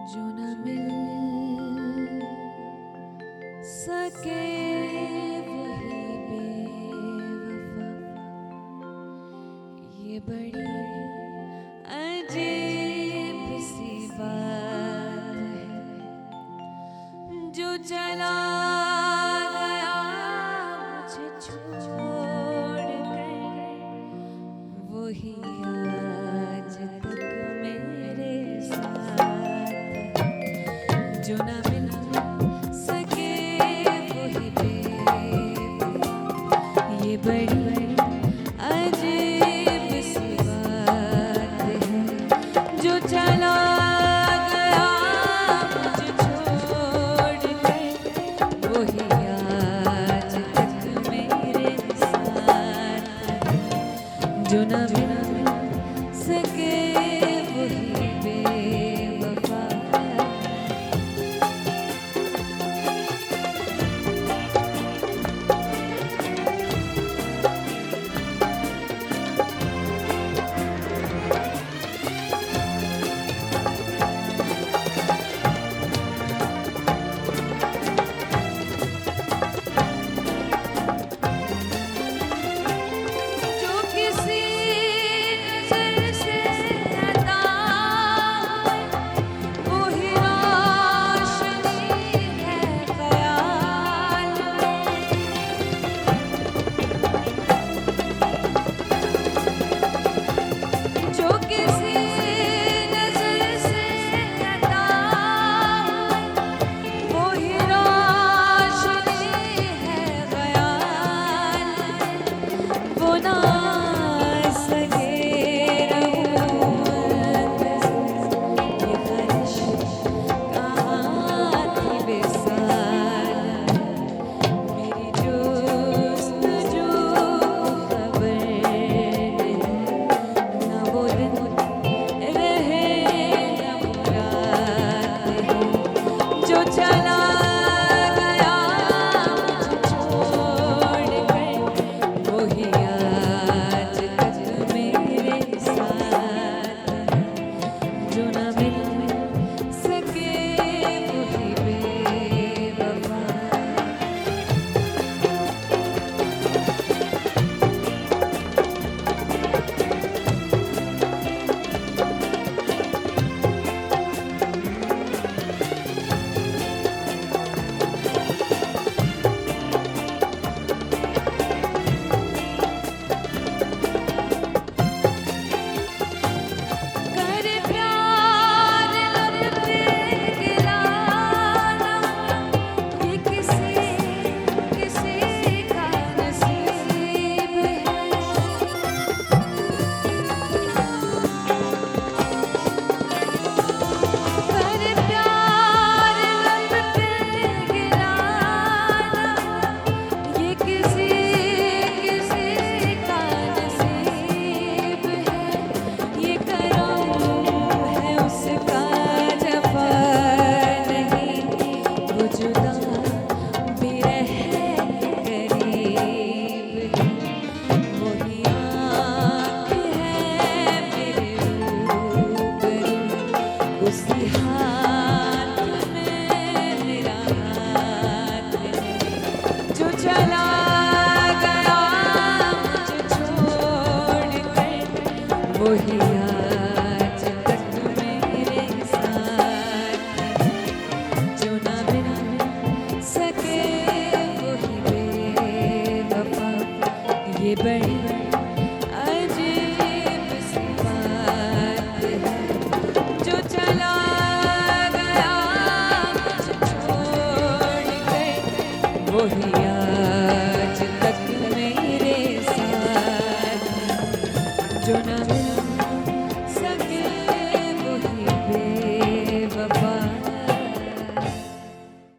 जो न मिल सके वही बेवफा, ये बड़ी अजीब सी बात है। जो चला गया मुझे छोड़ कर, वही आज तक मेरे साथ है। जो न मिल सके वही बेवफा, ये बड़ी अजीब सी बात है। जो चला गया मुझे छोड़ कर, वही आज तक मेरे साथ है। जो न मिल सके वही बेवफा। जो किसी नज़र से अता वो ही रोशनी है ख़याल में। जो किसी नज़र से अता वो ही रोशनी है ख़याल में। वो ना सके रहूं ये ख्वाहिश कहाँ थी बेसाल। मेरी जुस्तजू खबर नहीं, ना वो दिन रहे न मुराद है। जो चला गया मुझे छोड़ कर, वही आज तक मेरे साथ है। जो न मिल सके वही बेवफा। कर प्यार लब पे गिराना, ये किसी का नसीब है। कर प्यार लब पे गिराना, ये किसी का नसीब है। ये करम है उसका जफा नहीं, वो जुदा भी रहे करीब है। वही आँख है मेरे रूबरू, उसी हाथ में मेरा हाथ है। जो चला गया मुझे छोड़ कर, वही आज तक मेरे साथ है। जो न मिल सके वही बेवफा, ये बड़ी अजीब सी बात है। जो चला गया मुझे छोड़ कर, वही आज तक मेरे साथ है। जो न